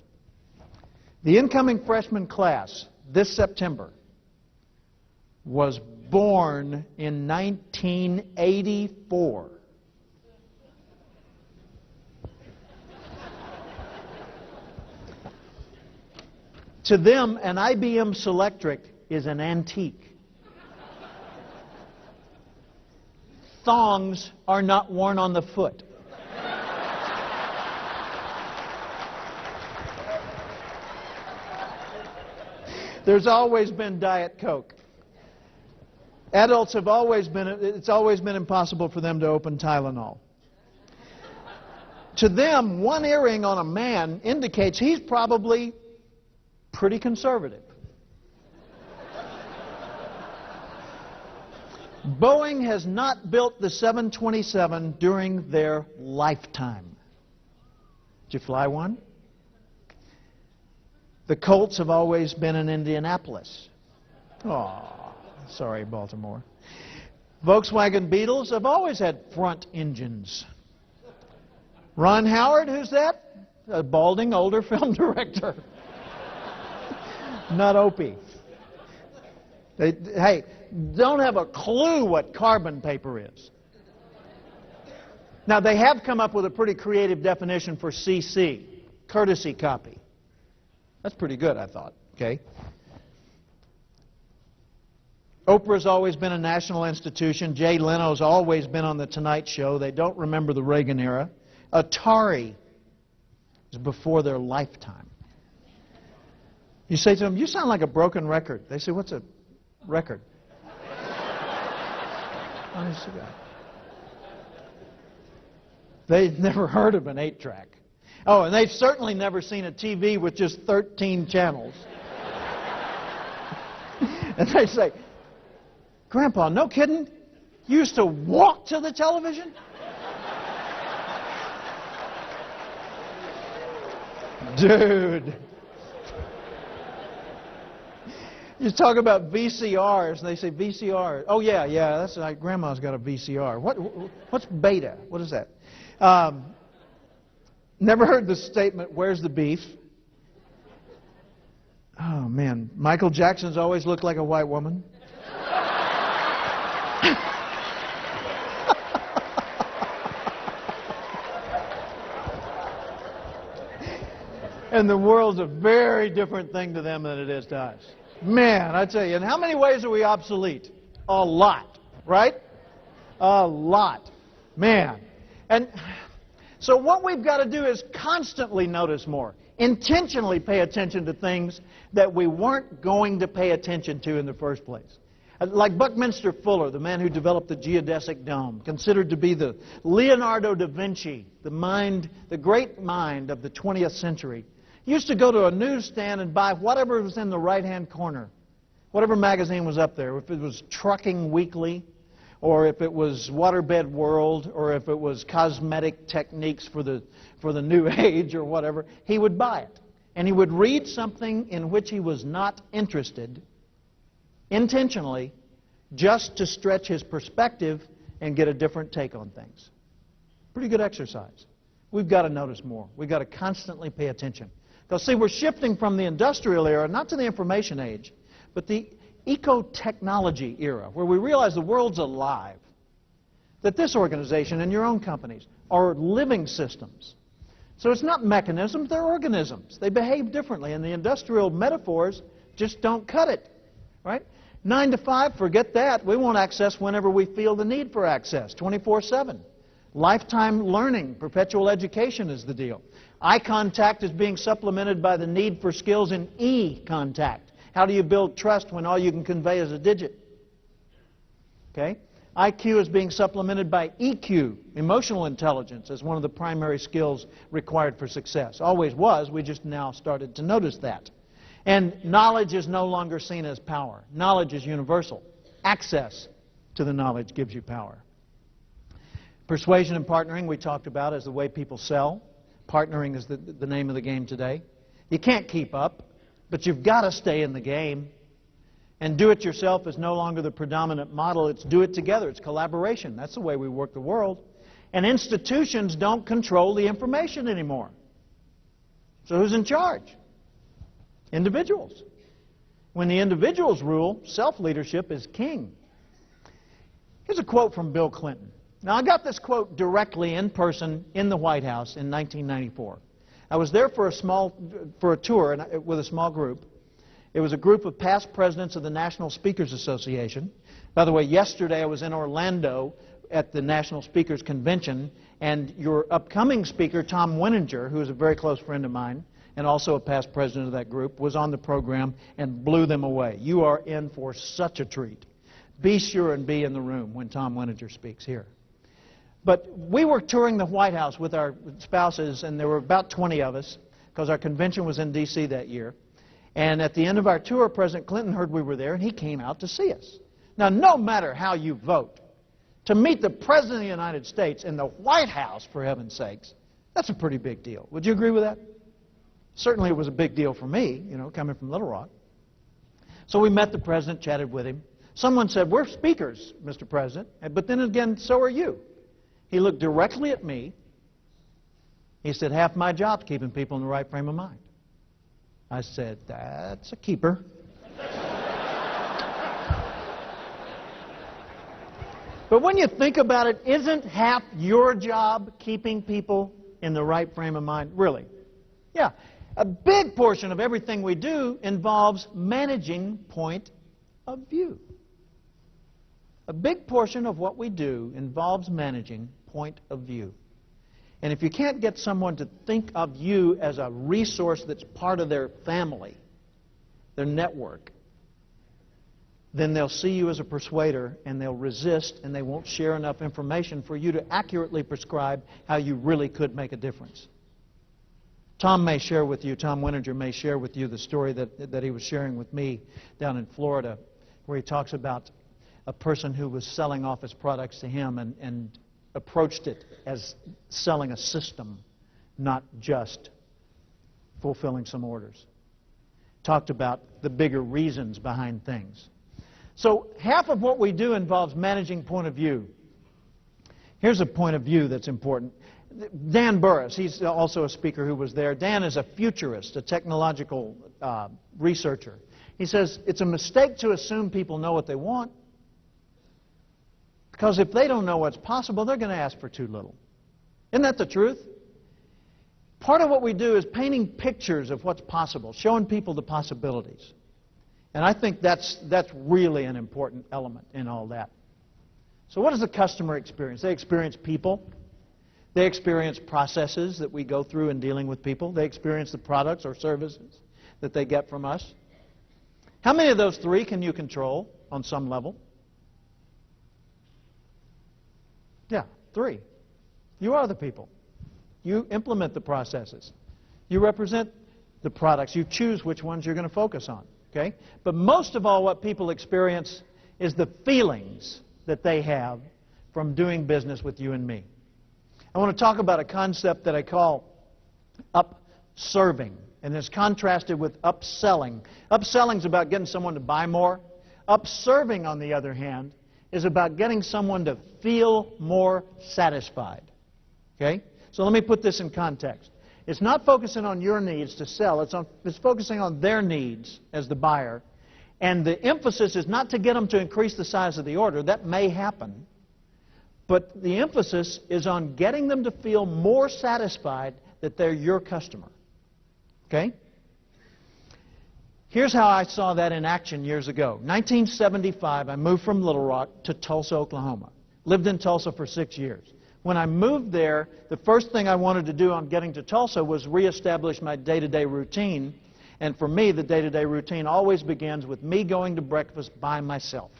The incoming freshman class this September was born in 1984. To them, an IBM Selectric is an antique. Thongs are not worn on the foot. There's always been Diet Coke. Adults have always been, it's always been impossible for them to open Tylenol. To them, one earring on a man indicates he's probably pretty conservative. Boeing has not built the 727 during their lifetime. Did you fly one? The Colts have always been in Indianapolis. Oh, sorry, Baltimore. Volkswagen Beetles have always had front engines. Ron Howard, who's that? A balding older film director. Not Opie. Hey, don't have a clue what carbon paper is. Now, they have come up with a pretty creative definition for CC, courtesy copy. That's pretty good, I thought. Okay. Oprah's always been a national institution. Jay Leno's always been on The Tonight Show. They don't remember the Reagan era. Atari is before their lifetime. You say to them, you sound like a broken record. They say, what's a record? Honest to God. They've never heard of an 8-track. Oh, and they've certainly never seen a TV with just 13 channels. And they say, Grandpa, no kidding? You used to walk to the television? Dude. You talk about VCRs, and they say VCR. Oh, yeah, that's like Grandma's got a VCR. What's beta? What is that? Never heard the statement, where's the beef? Oh, man. Michael Jackson's always looked like a white woman. And the world's a very different thing to them than it is to us. Man, I tell you, in how many ways are we obsolete? A lot, right? A lot. Man. And so what we've got to do is constantly notice more. Intentionally pay attention to things that we weren't going to pay attention to in the first place. Like Buckminster Fuller, the man who developed the geodesic dome, considered to be the Leonardo da Vinci, the great mind of the 20th century. He used to go to a newsstand and buy whatever was in the right-hand corner, whatever magazine was up there, if it was Trucking Weekly, or if it was Waterbed World, or if it was Cosmetic Techniques for the New Age, or whatever, he would buy it. And he would read something in which he was not interested, intentionally, just to stretch his perspective and get a different take on things. Pretty good exercise. We've got to notice more. We've got to constantly pay attention. Because, see, we're shifting from the industrial era, not to the information age, but the eco-technology era, where we realize the world's alive. That this organization and your own companies are living systems. So it's not mechanisms, they're organisms. They behave differently, and the industrial metaphors just don't cut it. Right? 9 to 5, forget that. We want access whenever we feel the need for access, 24/7. Lifetime learning, perpetual education is the deal. Eye contact is being supplemented by the need for skills in e-contact. How do you build trust when all you can convey is a digit? Okay? IQ is being supplemented by EQ, emotional intelligence, as one of the primary skills required for success. Always was, we just now started to notice that. And knowledge is no longer seen as power. Knowledge is universal. Access to the knowledge gives you power. Persuasion and partnering we talked about as the way people sell. Partnering is the name of the game today. You can't keep up, but you've got to stay in the game. And do it yourself is no longer the predominant model. It's do it together. It's collaboration. That's the way we work the world. And institutions don't control the information anymore. So who's in charge? Individuals. When the individuals rule, self-leadership is king. Here's a quote from Bill Clinton. Now, I got this quote directly in person in the White House in 1994. I was there for a tour with a small group. It was a group of past presidents of the National Speakers Association. By the way, yesterday I was in Orlando at the National Speakers Convention, and your upcoming speaker, Tom Winninger, who is a very close friend of mine and also a past president of that group, was on the program and blew them away. You are in for such a treat. Be sure and be in the room when Tom Winninger speaks here. But we were touring the White House with our spouses, and there were about 20 of us, because our convention was in D.C. that year. And at the end of our tour, President Clinton heard we were there, and he came out to see us. Now, no matter how you vote, to meet the President of the United States in the White House, for heaven's sakes, that's a pretty big deal. Would you agree with that? Certainly it was a big deal for me, you know, coming from Little Rock. So we met the President, chatted with him. Someone said, "We're speakers, Mr. President." But then again, so are you. He looked directly at me. He said, "Half my job's keeping people in the right frame of mind." I said, "That's a keeper." But when you think about it, isn't half your job keeping people in the right frame of mind? Really? Yeah. A big portion of everything we do involves managing point of view. A big portion of what we do involves managing point of view. And if you can't get someone to think of you as a resource that's part of their family, their network, then they'll see you as a persuader, and they'll resist, and they won't share enough information for you to accurately prescribe how you really could make a difference. Tom Winninger may share with you the story that he was sharing with me down in Florida, where he talks about a person who was selling off his products to him and approached it as selling a system, not just fulfilling some orders. Talked about the bigger reasons behind things. So half of what we do involves managing point of view. Here's a point of view that's important. Dan Burris, he's also a speaker who was there. Dan is a futurist, a technological researcher. He says, it's a mistake to assume people know what they want, because if they don't know what's possible, they're going to ask for too little. Isn't that the truth? Part of what we do is painting pictures of what's possible, showing people the possibilities. And I think that's really an important element in all that. So what does the customer experience? They experience people. They experience processes that we go through in dealing with people. They experience the products or services that they get from us. How many of those three can you control on some level? Yeah, three. You are the people. You implement the processes. You represent the products. You choose which ones you're going to focus on. Okay? But most of all, what people experience is the feelings that they have from doing business with you and me. I want to talk about a concept that I call upserving, and it's contrasted with upselling. Upselling is about getting someone to buy more. Upserving, on the other hand, is about getting someone to feel more satisfied. Okay? So let me put this in context. It's not focusing on your needs to sell. It's focusing on their needs as the buyer. And the emphasis is not to get them to increase the size of the order. That may happen. But the emphasis is on getting them to feel more satisfied that they're your customer. Okay? Here's how I saw that in action years ago. 1975, I moved from Little Rock to Tulsa, Oklahoma. Lived in Tulsa for 6 years. When I moved there, the first thing I wanted to do on getting to Tulsa was reestablish my day-to-day routine. And for me, the day-to-day routine always begins with me going to breakfast by myself.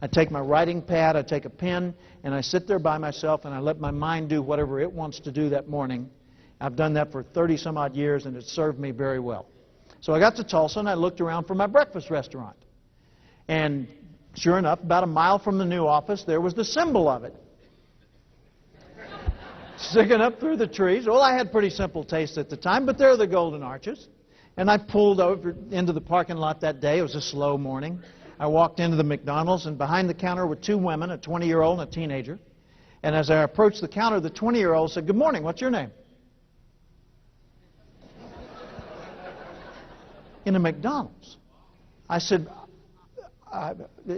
I take my writing pad, I take a pen, and I sit there by myself, and I let my mind do whatever it wants to do that morning. I've done that for 30-some-odd years, and it's served me very well. So I got to Tulsa, and I looked around for my breakfast restaurant. And Sure enough, about a mile from the new office, there was the symbol of it. Sticking up through the trees. Well, I had pretty simple taste at the time, but there are the golden arches. And I pulled over into the parking lot that day. It was a slow morning. I walked into the McDonald's, and behind the counter were two women, a 20-year-old and a teenager. And as I approached the counter, the 20-year-old said, "Good morning, what's your name?" In a McDonald's. I said,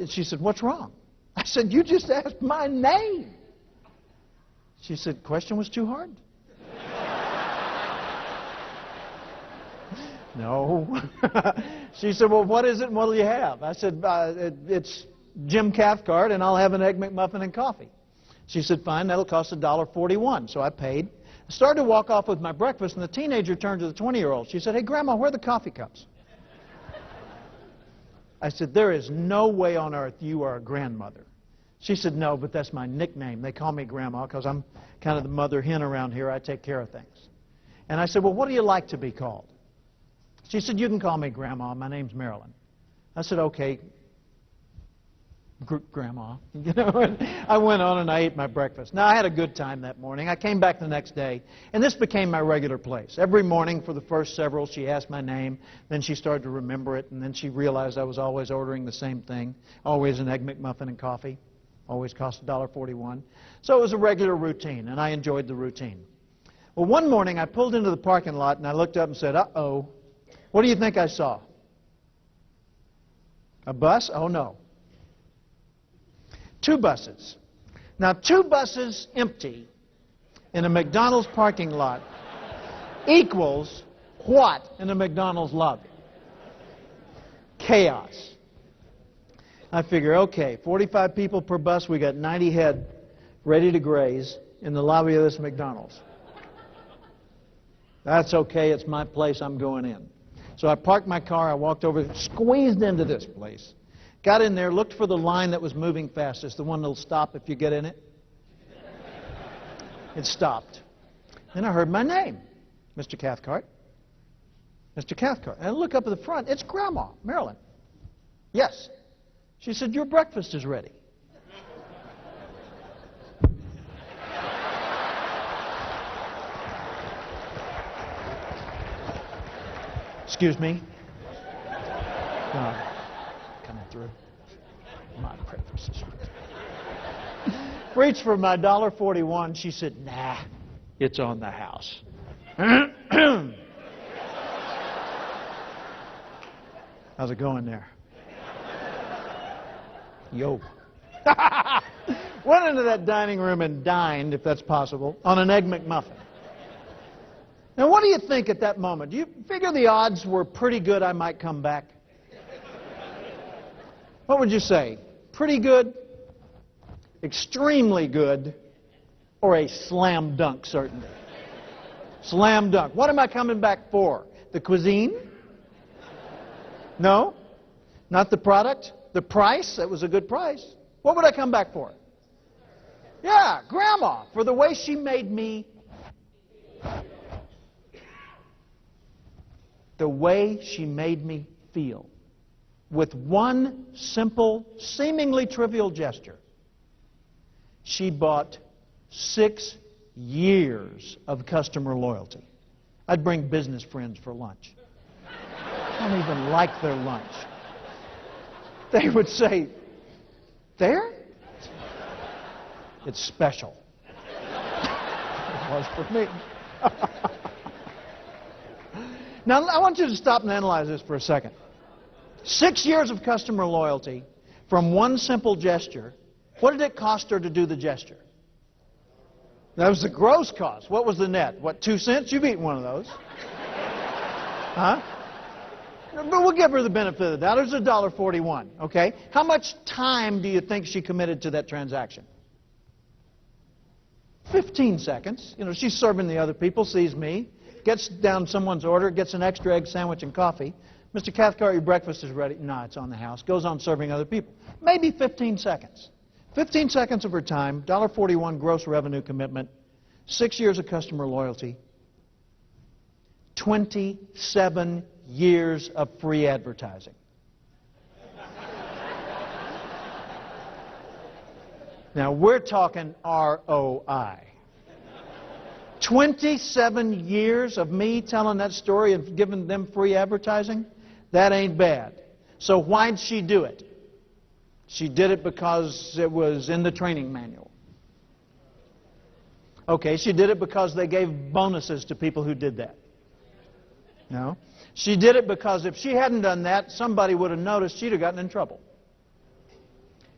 she said, "What's wrong?" I said, "You just asked my name." She said, "Question was too hard?" No. She said, "Well, what is it and what will you have?" I said, "It's Jim Cathcart, and I'll have an Egg McMuffin and coffee." She said, "Fine, that'll cost $1.41. So I paid. I started to walk off with my breakfast, and the teenager turned to the 20-year-old. She said, "Hey, Grandma, where are the coffee cups?" I said, "There is no way on earth you are a grandmother." She said, "No, but that's my nickname. They call me Grandma because I'm kind of the mother hen around here. I take care of things." And I said, "Well, what do you like to be called?" She said, "You can call me Grandma. My name's Marilyn." I said, "Okay, Grandma." You know, and I went on and I ate my breakfast. Now, I had a good time that morning. I came back the next day, and this became my regular place. Every morning for the first several, she asked my name. Then she started to remember it, and then she realized I was always ordering the same thing, always an Egg McMuffin and coffee. Always cost $1.41. So it was a regular routine, and I enjoyed the routine. Well, one morning I pulled into the parking lot, and I looked up and said, "Uh-oh. What do you think I saw?" A bus? Oh, no. Two buses. Now, two buses empty in a McDonald's parking lot equals what in a McDonald's lobby? Chaos. I figure, okay, 45 people per bus, we got 90 head ready to graze in the lobby of this McDonald's. That's okay, it's my place, I'm going in. So I parked my car, I walked over, squeezed into this place. Got in there, looked for the line that was moving fastest, the one that'll stop if you get in it. It stopped. Then I heard my name, Mr. Cathcart. Mr. Cathcart. And I look up at the front, it's Grandma, Marilyn. "Yes." She said, "Your breakfast is ready." Excuse me. No, coming through. My breakfast is ready. Reached for my $1.41. She said, "Nah, it's on the house." How's it going there? Yo. Went into that dining room and dined, if that's possible, on an Egg McMuffin. Now, what do you think at that moment? Do you figure the odds were pretty good I might come back? What would you say? Pretty good, extremely good, or a slam dunk certainty? Slam dunk. What am I coming back for? The cuisine? No? Not the product? The price? That was a good price. What would I come back for? Yeah, Grandma, for the way she made me. The way she made me feel. With one simple, seemingly trivial gesture, she bought 6 years of customer loyalty. I'd bring business friends for lunch. I don't even like their lunch. They would say, "There? It's special." It was for me. Now, I want you to stop and analyze this for a second. 6 years of customer loyalty from one simple gesture. What did it cost her to do the gesture? That was the gross cost. What was the net? What, 2 cents? You've eaten one of those. Huh? But we'll give her the benefit of the doubt. It was $1.41, okay? How much time do you think she committed to that transaction? 15 seconds. You know, she's serving the other people, sees me, gets down someone's order, gets an extra egg sandwich and coffee. "Mr. Cathcart, your breakfast is ready." "No, it's on the house." Goes on serving other people. Maybe 15 seconds. 15 seconds of her time, $1.41 gross revenue commitment, 6 years of customer loyalty, 27 years of free advertising. Now, we're talking ROI. 27 years of me telling that story and giving them free advertising? That ain't bad. So why'd she do it? She did it because it was in the training manual. Okay, she did it because they gave bonuses to people who did that. No. She did it because if she hadn't done that, somebody would have noticed, she'd have gotten in trouble.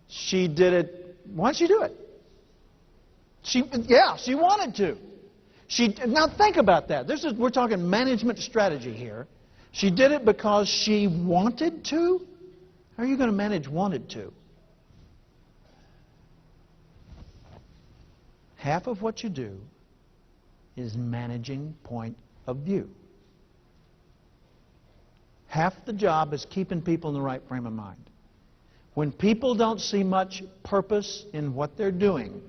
She did it. Why'd she do it? She wanted to. Now think about that. We're talking management strategy here. She did it because she wanted to? How are you going to manage wanted to? Half of what you do is managing point of view. Half the job is keeping people in the right frame of mind. When people don't see much purpose in what they're doing,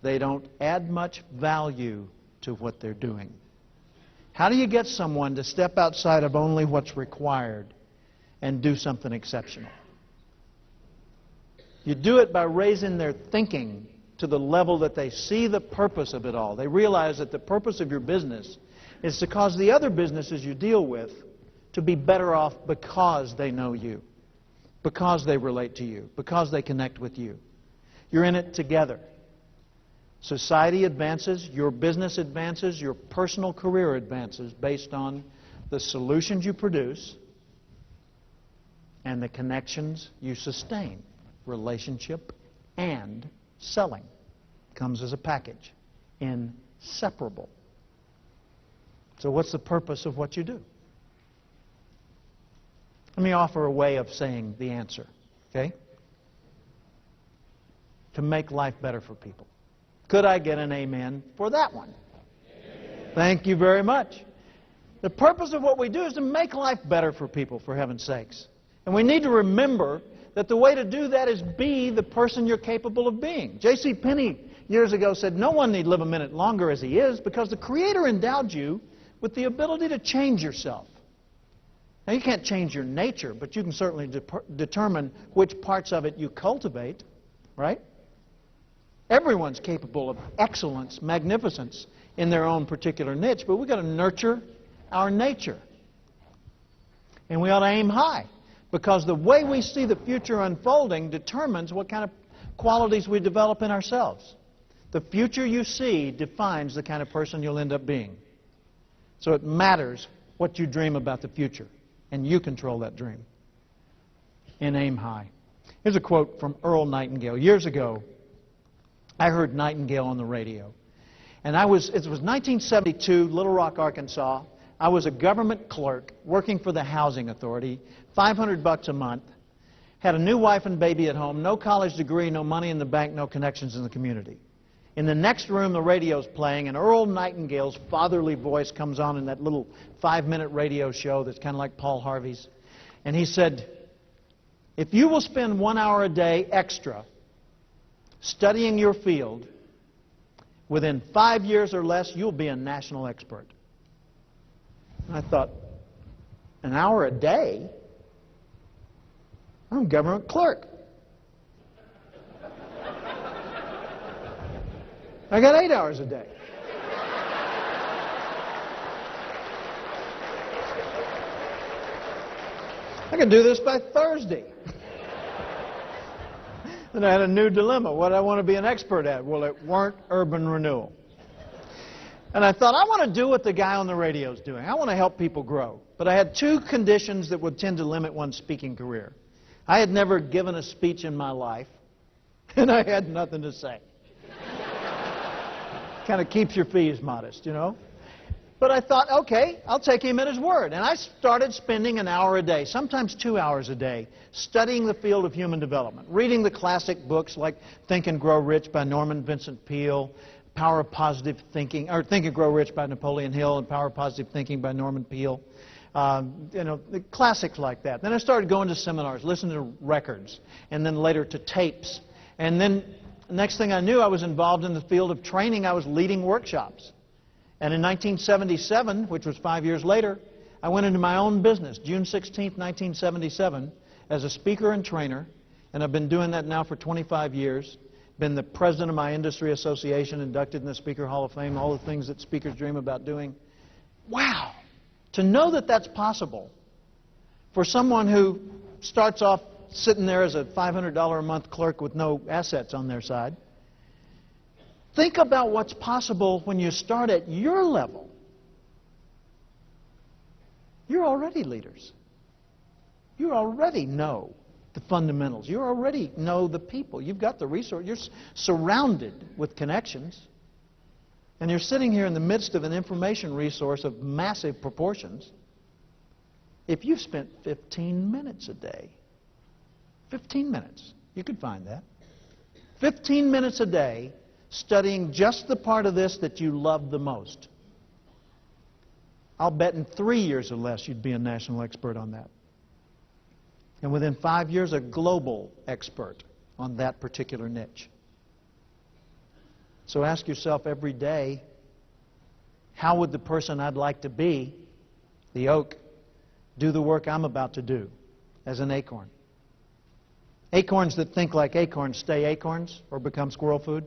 they don't add much value to what they're doing. How do you get someone to step outside of only what's required and do something exceptional? You do it by raising their thinking to the level that they see the purpose of it all. They realize that the purpose of your business is to cause the other businesses you deal with to be better off because they know you, because they relate to you, because they connect with you. You're in it together. Society advances, your business advances, your personal career advances based on the solutions you produce and the connections you sustain. Relationship and selling comes as a package, inseparable. So what's the purpose of what you do? Let me offer a way of saying the answer, okay? To make life better for people. Could I get an amen for that one? Amen. Thank you very much. The purpose of what we do is to make life better for people, for heaven's sakes. And we need to remember that the way to do that is be the person you're capable of being. J.C. Penney years ago said, no one need live a minute longer as he is because the Creator endowed you with the ability to change yourself. Now, you can't change your nature, but you can certainly determine which parts of it you cultivate, right? Everyone's capable of excellence, magnificence in their own particular niche, but we've got to nurture our nature. And we ought to aim high, because the way we see the future unfolding determines what kind of qualities we develop in ourselves. The future you see defines the kind of person you'll end up being. So it matters what you dream about the future, and you control that dream. And aim high. Here's a quote from Earl Nightingale. Years ago, I heard Nightingale on the radio. And it was 1972, Little Rock, Arkansas. I was a government clerk working for the Housing Authority, $500 a month, had a new wife and baby at home, no college degree, no money in the bank, no connections in the community. In the next room, the radio's playing, and Earl Nightingale's fatherly voice comes on in that little 5-minute radio show that's kind of like Paul Harvey's. And he said, if you will spend 1 hour a day extra studying your field, within 5 years or less, you'll be a national expert. And I thought, an hour a day? I'm a government clerk. I got 8 hours a day. I can do this by Thursday. Then I had a new dilemma. What did I want to be an expert at? Well, it weren't urban renewal. And I thought, I want to do what the guy on the radio is doing. I want to help people grow. But I had two conditions that would tend to limit one's speaking career. I had never given a speech in my life, and I had nothing to say. Kind of keeps your fees modest, you know. But I thought, okay, I'll take him at his word. And I started spending an hour a day, sometimes 2 hours a day, studying the field of human development, reading the classic books like Think and Grow Rich by Norman Vincent Peale, Power of Positive Thinking, or Think and Grow Rich by Napoleon Hill, and Power of Positive Thinking by Norman Peale. You know, the classics like that. Then I started going to seminars, listening to records, and then later to tapes. And then next thing I knew, I was involved in the field of training. I was leading workshops. And in 1977, which was 5 years later, I went into my own business, June 16, 1977, as a speaker and trainer. And I've been doing that now for 25 years. been the president of my industry association, inducted in the Speaker Hall of Fame, all the things that speakers dream about doing. Wow! To know that that's possible for someone who starts off sitting there as a $500 a month clerk with no assets on their side. Think about what's possible when you start at your level. You're already leaders. You already know the fundamentals. You already know the people. You've got the resource. You're surrounded with connections. And you're sitting here in the midst of an information resource of massive proportions. If you've spent 15 minutes a day, 15 minutes, you could find that. 15 minutes a day studying just the part of this that you love the most. I'll bet in 3 years or less you'd be a national expert on that. And within 5 years, a global expert on that particular niche. So ask yourself every day, how would the person I'd like to be, the oak, do the work I'm about to do as an acorn? Acorns that think like acorns stay acorns or become squirrel food.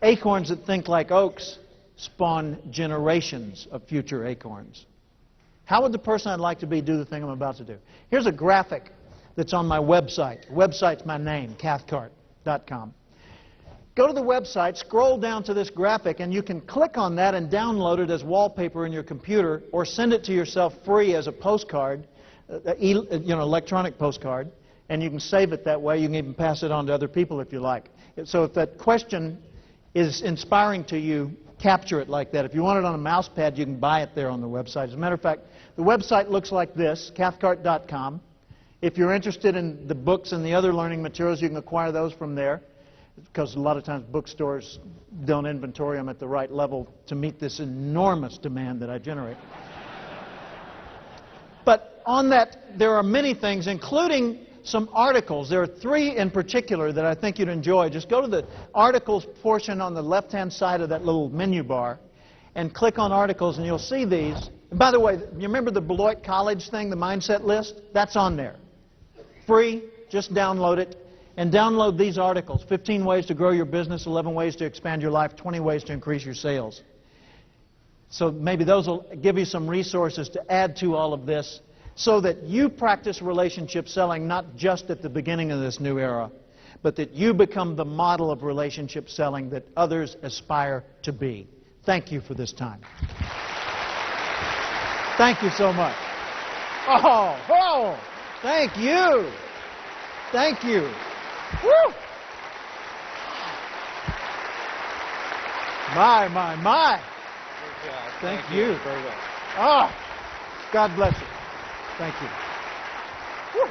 Acorns that think like oaks spawn generations of future acorns. How would the person I'd like to be do the thing I'm about to do? Here's a graphic that's on my website. The website's my name, Cathcart.com. Go to the website, scroll down to this graphic, and you can click on that and download it as wallpaper in your computer or send it to yourself free as a postcard, electronic postcard, and you can save it that way. You can even pass it on to other people if you like. So if that question is inspiring to you, capture it like that. If you want it on a mouse pad, you can buy it there on the website. As a matter of fact, the website looks like this, Cathcart.com. If you're interested in the books and the other learning materials, you can acquire those from there, because a lot of times bookstores don't inventory them at the right level to meet this enormous demand that I generate. But on that, there are many things, including some articles. There are 3 in particular that I think you'd enjoy. Just go to the articles portion on the left-hand side of that little menu bar and click on articles, and you'll see these. And by the way, you remember the Beloit College thing, the mindset list? That's on there. Free. Just download it. And download these articles. 15 ways to grow your business, 11 ways to expand your life, 20 ways to increase your sales. So maybe those will give you some resources to add to all of this so that you practice relationship selling not just at the beginning of this new era, but that you become the model of relationship selling that others aspire to be. Thank you for this time. Thank you so much. Oh, thank you. Thank you. Woo! My. Thank you. Very well. Oh, God bless you. Thank you. Woo!